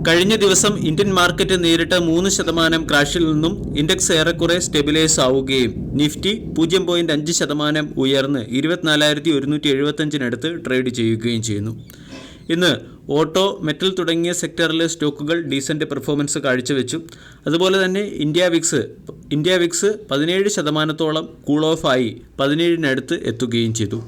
കഴിഞ്ഞ ദിവസം Indian market നേരിട്ട 3% ക്രാഷിൽ നിന്നും ഇൻഡെക്സ് ഏറെക്കുറെ സ്റ്റെബിലൈസ് ആവുകയും നിഫ്റ്റി 0.5% ഉയർന്ന് 24,175 ട്രേഡ് ചെയ്യുകയും ചെയ്യുന്നു. ഇന്ന് ഓട്ടോ, മെറ്റൽ തുടങ്ങിയ സെക്ടറിലെ സ്റ്റോക്കുകൾ ഡീസന്റ് പെർഫോമൻസ് കാഴ്ചവെച്ചു. അതുപോലെ തന്നെ ഇന്ത്യ വിക്സ് 17% കൂൾ ഓഫ് ആയി 17 എത്തുകയും ചെയ്തു.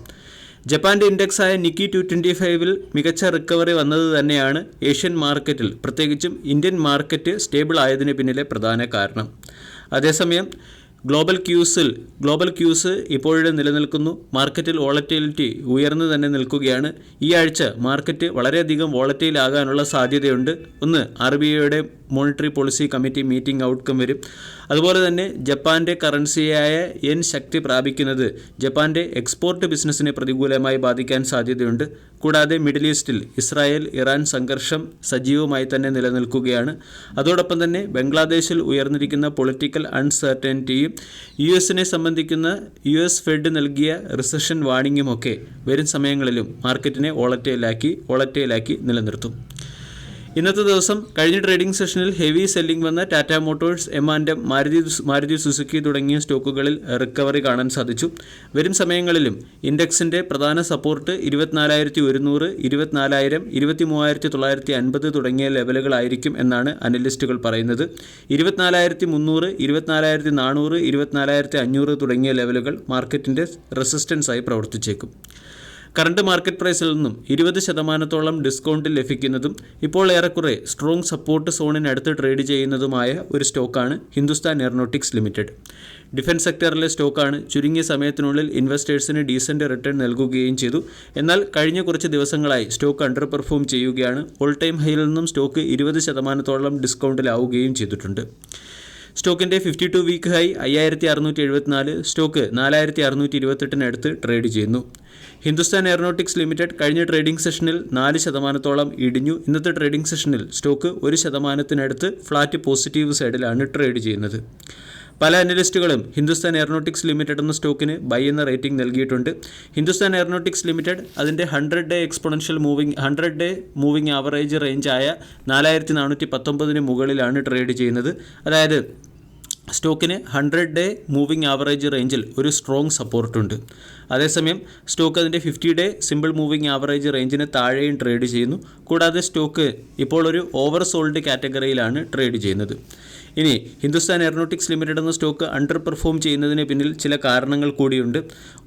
ജപ്പാന്റെ ഇൻഡെക്സായ നിക്കി 225 മികച്ച റിക്കവറി വന്നത് തന്നെയാണ് ഏഷ്യൻ മാർക്കറ്റിൽ, പ്രത്യേകിച്ചും ഇന്ത്യൻ മാർക്കറ്റ് സ്റ്റേബിൾ ആയതിന് പിന്നിലെ പ്രധാന കാരണം. അതേസമയം ഗ്ലോബൽ ക്യൂസ് ഇപ്പോഴും നിലനിൽക്കുന്നു. മാർക്കറ്റിൽ വോളറ്റിലിറ്റി ഉയർന്നു തന്നെ നിൽക്കുകയാണ്. ഈ ആഴ്ച മാർക്കറ്റ് വളരെയധികം വോളറ്റൈൽ ആകാനുള്ള സാധ്യതയുണ്ട്. ഒന്ന്, RBIയുടെ monetary policy committee meeting outcome വരും. അതുപോലെ തന്നെ ജപ്പാന്റെ കറൻസിയായ യെൻ ശക്തി പ്രാപിക്കുന്നത് ജപ്പാന്റെ എക്സ്പോർട്ട് ബിസിനസ്സിനെ പ്രതികൂലമായി ബാധിക്കാൻ സാധ്യതയുണ്ട്. കൂടാതെ മിഡിൽ ഈസ്റ്റിൽ ഇസ്രായേൽ-ഇറാൻ സംഘർഷം സജീവമായി തന്നെ നിലനിൽക്കുകയാണ്. അതോടൊപ്പം തന്നെ ബംഗ്ലാദേശിൽ ഉയർന്നിരിക്കുന്ന പൊളിറ്റിക്കൽ അൺസർട്ടനിറ്റിയും US സംബന്ധിക്കുന്ന US ഫെഡ് നൽകിയ റിസഷൻ വാർണിംഗുമൊക്കെ വരും സമയങ്ങളിലും മാർക്കറ്റിനെ വോളറ്റൈലാക്കി നിലനിർത്തും. ഇന്നത്തെ ദിവസം കഴിഞ്ഞ ട്രേഡിംഗ് സെഷനിൽ ഹെവി സെല്ലിംഗ് വന്ന Tata Motors, M&M, Maruti Suzuki തുടങ്ങിയ സ്റ്റോക്കുകളിൽ റിക്കവറി കാണാൻ സാധിച്ചു. വരും സമയങ്ങളിലും ഇൻഡെക്സിന്റെ പ്രധാന സപ്പോർട്ട് 24,100, 24,000, 23,950 തുടങ്ങിയ ലെവലുകളായിരിക്കും എന്നാണ് അനലിസ്റ്റുകൾ പറയുന്നത്. 24,300, 24,400, 24,500 തുടങ്ങിയ ലെവലുകൾ മാർക്കറ്റിന്റെ റെസിസ്റ്റൻസായി പ്രവർത്തിച്ചേക്കും. കറണ്ട് മാർക്കറ്റ് പ്രൈസിൽ നിന്നും 20% ഡിസ്കൗണ്ടിൽ ലഭിക്കുന്നതും ഇപ്പോൾ ഏറെക്കുറെ സ്ട്രോങ് സപ്പോർട്ട് സോണിനടുത്ത് ട്രേഡ് ചെയ്യുന്നതുമായ ഒരു സ്റ്റോക്കാണ് ഹിന്ദുസ്ഥാൻ എയറോനോട്ടിക്സ് ലിമിറ്റഡ്. ഡിഫൻസ് സെക്ടറിലെ സ്റ്റോക്കാണ്. ചുരുങ്ങിയ സമയത്തിനുള്ളിൽ ഇൻവെസ്റ്റേഴ്സിന് ഡീസന്റ് റിട്ടേൺ നൽകുകയും ചെയ്തു. എന്നാൽ കഴിഞ്ഞ കുറച്ച് ദിവസങ്ങളായി സ്റ്റോക്ക് അണ്ടർ പെർഫോം ചെയ്യുകയാണ്. ഓൾ ടൈം ഹൈയിൽ നിന്നും സ്റ്റോക്ക് 20% ഡിസ്കൗണ്ടിലാവുകയും ചെയ്തിട്ടുണ്ട്. സ്റ്റോക്കിൻ്റെ 52 വീക്ക് ഹൈ 5,674, സ്റ്റോക്ക് 4,628 ട്രേഡ് ചെയ്യുന്നു. ഹിന്ദുസ്ഥാൻ എയറോനോട്ടിക്സ് ലിമിറ്റഡ് കഴിഞ്ഞ ട്രേഡിംഗ് സെഷനിൽ 4% ഇടിഞ്ഞു. ഇന്നത്തെ ട്രേഡിംഗ് സെഷനിൽ സ്റ്റോക്ക് 1% ഫ്ലാറ്റ് പോസിറ്റീവ് സൈഡിലാണ് ട്രേഡ് ചെയ്യുന്നത്. പല അനലിസ്റ്റുകളും ഹിന്ദുസ്ഥാൻ എയറോനോട്ടിക്സ് ലിമിറ്റഡ് എന്ന സ്റ്റോക്കിന് ബൈ എന്ന റേറ്റിംഗ് നൽകിയിട്ടുണ്ട്. ഹിന്ദുസ്ഥാൻ എയറോനോട്ടിക്സ് ലിമിറ്റഡ് അതിൻ്റെ 100-ഡേ എക്സ്പോണൻഷ്യൽ മൂവിംഗ് ആവറേജ് റേഞ്ചായ 4,419 മുകളിലാണ് ട്രേഡ് ചെയ്യുന്നത്. അതായത് സ്റ്റോക്കിന് 100-ഡേ മൂവിംഗ് ആവറേജ് റേഞ്ചിൽ ഒരു സ്ട്രോങ് സപ്പോർട്ടുണ്ട്. അതേസമയം സ്റ്റോക്ക് അതിൻ്റെ 50-ഡേ സിമ്പിൾ മൂവിംഗ് ആവറേജ് റേഞ്ചിന് താഴെയും ട്രേഡ് ചെയ്യുന്നു. കൂടാതെ സ്റ്റോക്ക് ഇപ്പോൾ ഒരു ഓവർ സോൾഡ് കാറ്റഗറിയിലാണ് ട്രേഡ് ചെയ്യുന്നത്. ഇനി ഹിന്ദുസ്ഥാൻ എയറോനോട്ടിക്സ് ലിമിറ്റഡ് എന്ന സ്റ്റോക്ക് അണ്ടർ പെർഫോം ചെയ്യുന്നതിന് പിന്നിൽ ചില കാരണങ്ങൾ കൂടിയുണ്ട്.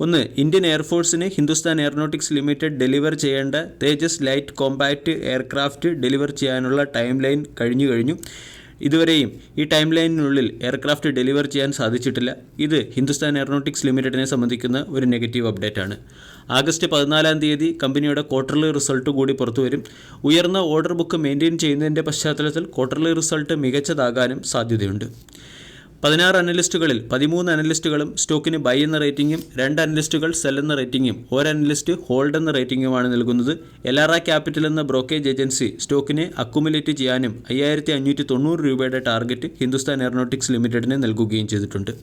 ഒന്ന്, ഇന്ത്യൻ എയർഫോഴ്സിന് ഹിന്ദുസ്ഥാൻ എയറോനോട്ടിക്സ് ലിമിറ്റഡ് ഡെലിവർ ചെയ്യേണ്ട Tejas light compact aircraft deliver ചെയ്യാനുള്ള ടൈം ലൈൻ കഴിഞ്ഞു. ഇതുവരെയും ഈ ടൈം ലൈനിനുള്ളിൽ എയർക്രാഫ്റ്റ് ഡെലിവർ ചെയ്യാൻ സാധിച്ചിട്ടില്ല. ഇത് ഹിന്ദുസ്ഥാൻ എയറോനോട്ടിക്സ് ലിമിറ്റഡിനെ സംബന്ധിക്കുന്ന ഒരു നെഗറ്റീവ് അപ്ഡേറ്റാണ്. ആഗസ്റ്റ് 14 കമ്പനിയുടെ ക്വാർട്ടർലി റിസൾട്ട് കൂടി പുറത്തുവരും. ഉയർന്ന ഓർഡർ ബുക്ക് മെയിൻറ്റെയിൻ ചെയ്യുന്നതിൻ്റെ പശ്ചാത്തലത്തിൽ ക്വാർട്ടർലി റിസൾട്ട് മികച്ചതാകാനും സാധ്യതയുണ്ട്. 16 അനലിസ്റ്റുകളിൽ 13 അനലിസ്റ്റുകളും സ്റ്റോക്കിന് ബൈ എന്ന റേറ്റിംഗും 2 അനലിസ്റ്റുകൾ സെൽ എന്ന റേറ്റിംഗും 1 അനലിസ്റ്റ് ഹോൾഡ് എന്ന റേറ്റിംഗുമാണ് നൽകുന്നത്. എലാറ ക്യാപിറ്റൽ എന്ന ബ്രോക്കേജ് ഏജൻസി സ്റ്റോക്കിനെ അക്കുമുലേറ്റ് ചെയ്യാനും 5,590 രൂപയുടെ ടാർഗറ്റ് ഹിന്ദുസ്ഥാൻ എയറോനോട്ടിക്സ് ലിമിറ്റഡിന് നൽകുകയും ചെയ്തിട്ടുണ്ട്.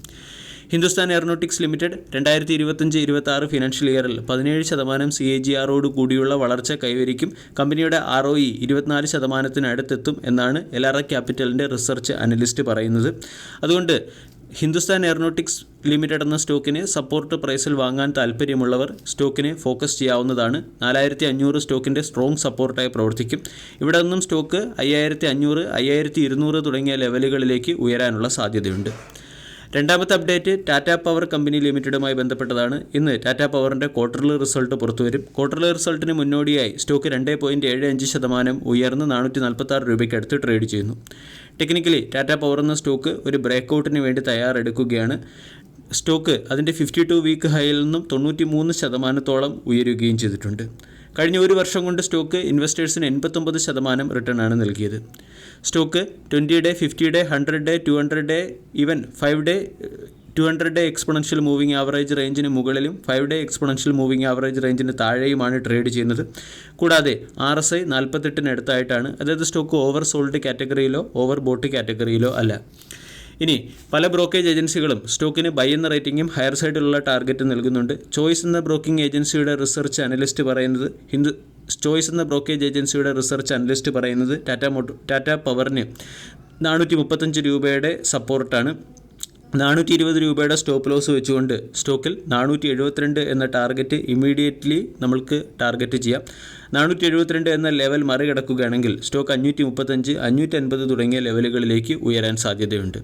ഹിന്ദുസ്ഥാൻ എയറോനോട്ടിക്സ് ലിമിറ്റഡ് 2025-26 ഫിനാൻഷ്യൽ ഇയറിൽ 17% CAGR കൂടിയുള്ള വളർച്ച കൈവരിക്കും. കമ്പനിയുടെ ROE 24% എന്നാണ് എലാറ ക്യാപിറ്റലിൻ്റെ റിസർച്ച് അനലിസ്റ്റ് പറയുന്നത്. അതുകൊണ്ട് ഹിന്ദുസ്ഥാൻ എയറോനോട്ടിക്സ് ലിമിറ്റഡ് എന്ന സ്റ്റോക്കിന് സപ്പോർട്ട് പ്രൈസിൽ വാങ്ങാൻ താല്പര്യമുള്ളവർ സ്റ്റോക്കിനെ ഫോക്കസ് ചെയ്യാവുന്നതാണ്. 4,500 സ്റ്റോക്കിൻ്റെ സ്ട്രോങ് സപ്പോർട്ടായി പ്രവർത്തിക്കും. ഇവിടെ നിന്നും സ്റ്റോക്ക് 5,500, 5,200 തുടങ്ങിയ ലെവലുകളിലേക്ക് ഉയരാനുള്ള സാധ്യതയുണ്ട്. രണ്ടാമത്തെ അപ്ഡേറ്റ് ടാറ്റ പവർ കമ്പനി ലിമിറ്റഡുമായി ബന്ധപ്പെട്ടതാണ്. ഇന്ന് ടാറ്റ പവറിൻ്റെ ക്വാർട്ടർലി റിസൾട്ട് പുറത്തുവരും. ക്വാർട്ടർലി റിസൾട്ടിന് മുന്നോടിയായി സ്റ്റോക്ക് 2.75% ഉയർന്ന് 446 രൂപയ്ക്കടുത്ത് ട്രേഡ് ചെയ്യുന്നു. ടെക്നിക്കലി ടാറ്റ പവർ എന്ന സ്റ്റോക്ക് ഒരു ബ്രേക്കൗട്ടിന് വേണ്ടി തയ്യാറെടുക്കുകയാണ്. സ്റ്റോക്ക് അതിൻ്റെ 52 വീക്ക് ഹൈയിൽ നിന്നും 93% ഉയരുകയും ചെയ്തിട്ടുണ്ട്. കഴിഞ്ഞ ഒരു വർഷം കൊണ്ട് സ്റ്റോക്ക് ഇൻവെസ്റ്റേഴ്സിന് 89% റിട്ടേണാണ് നൽകിയത്. സ്റ്റോക്ക് 20-ഡേ, 50-ഡേ, 100-ഡേ, 200-ഡേ, ഈവൻ 5-ഡേ 200-ഡേ എക്സ്പോണൻഷ്യൽ മൂവിംഗ് ആവറേജ് റേഞ്ചിന് മുകളിലും 5-ഡേ എക്സ്പോണൻഷ്യൽ മൂവിംഗ് ആവറേജ് റേഞ്ചിന് താഴെയുമാണ് ട്രേഡ് ചെയ്യുന്നത്. കൂടാതെ RSI 48-അടുത്തായിട്ടാണ്. അതായത് സ്റ്റോക്ക് ഓവർ സോൾഡ് കാറ്റഗറിയിലോ ഓവർ ബോട്ട് കാറ്റഗറിയിലോ അല്ല. ഇനി പല ബ്രോക്കേജ് ഏജൻസികളും സ്റ്റോക്കിന് ബൈ എന്ന റേറ്റിംഗും ഹയർ സൈഡിലുള്ള ടാർഗറ്റ് നൽകുന്നുണ്ട്. ചോയ്സ് എന്ന ബ്രോക്കിംഗ് ഏജൻസിയുടെ റിസർച്ച് അനലിസ്റ്റ് പറയുന്നത് ചോയ്സ് എന്ന ബ്രോക്കേജ് ഏജൻസിയുടെ റിസർച്ച് അനലിസ്റ്റ് പറയുന്നത് ടാറ്റ പവറിന് 435 രൂപയുടെ സപ്പോർട്ടാണ്. 420 രൂപയുടെ സ്റ്റോപ്പ് ലോസ് വെച്ചുകൊണ്ട് സ്റ്റോക്കിൽ 472 എന്ന ടാർഗറ്റ് ഇമ്മീഡിയറ്റ്ലി നമ്മൾക്ക് ടാർഗറ്റ് ചെയ്യാം. 472 എന്ന ലെവൽ മറികടക്കുകയാണെങ്കിൽ സ്റ്റോക്ക് 535, 550 തുടങ്ങിയ ലെവലുകളിലേക്ക് ഉയരാൻ സാധ്യതയുണ്ട്.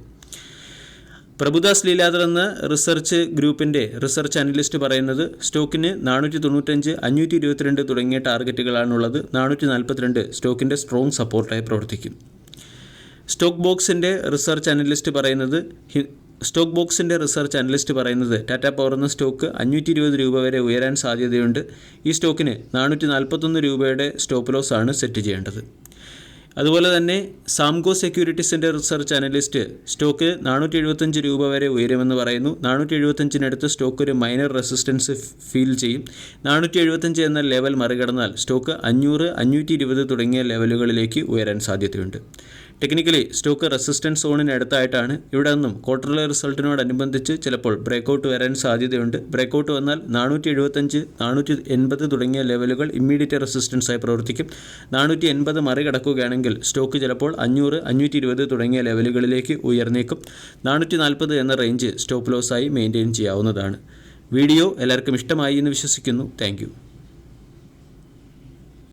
പ്രഭുദാസ് ലീലാധർ എന്ന റിസർച്ച് ഗ്രൂപ്പിൻ്റെ റിസർച്ച് അനലിസ്റ്റ് പറയുന്നത് സ്റ്റോക്കിന് 495, 522 തുടങ്ങിയ ടാർഗറ്റുകളാണുള്ളത്. 442 സ്റ്റോക്കിൻ്റെ സ്ട്രോങ് സപ്പോർട്ടായി പ്രവർത്തിക്കും. സ്റ്റോക്ക് ബോക്സിൻ്റെ റിസർച്ച് അനലിസ്റ്റ് പറയുന്നത് ടാറ്റ പവർ എന്ന സ്റ്റോക്ക് 520 രൂപ വരെ ഉയരാൻ സാധ്യതയുണ്ട്. ഈ സ്റ്റോക്കിന് 441 രൂപയുടെ സ്റ്റോപ്പ് ലോസ് ആണ് സെറ്റ് ചെയ്യേണ്ടത്. അതുപോലെ തന്നെ സാംകോ സെക്യൂരിറ്റീസിൻ്റെ റിസർച്ച് അനലിസ്റ്റ് സ്റ്റോക്ക് 475 രൂപ വരെ ഉയരുമെന്ന് പറയുന്നു. 475 സ്റ്റോക്ക് ഒരു മൈനർ റെസിസ്റ്റൻസ് ഫീൽ ചെയ്യും. 475 എന്ന ലെവൽ മറികടന്നാൽ സ്റ്റോക്ക് 500, 520 തുടങ്ങിയ ലെവലുകളിലേക്ക് ഉയരാൻ സാധ്യതയുണ്ട്. ടെക്നിക്കലി സ്റ്റോക്ക് റെസിസ്റ്റൻസ് സോണിന് അടുത്തായിട്ടാണ്. ഇവിടെ നിന്നും ക്വാർട്ടർലി റിസൾട്ടിനോടനുബന്ധിച്ച് ചിലപ്പോൾ ബ്രേക്കൗട്ട് വരാൻ സാധ്യതയുണ്ട്. ബ്രേക്കൗട്ട് വന്നാൽ 475, 480 തുടങ്ങിയ ലെവലുകൾ ഇമ്മീഡിയറ്റ് റെസിസ്റ്റൻസായി പ്രവർത്തിക്കും. 480 മറികടക്കുകയാണെങ്കിൽ സ്റ്റോക്ക് ചിലപ്പോൾ 500, 520 തുടങ്ങിയ ലെവലുകളിലേക്ക് ഉയർന്നേക്കും. 440 എന്ന റേഞ്ച് സ്റ്റോപ്പ് ലോസായി മെയിൻറ്റെയിൻ ചെയ്യാവുന്നതാണ്. വീഡിയോ എല്ലാവർക്കും ഇഷ്ടമായി എന്ന് വിശ്വസിക്കുന്നു. താങ്ക്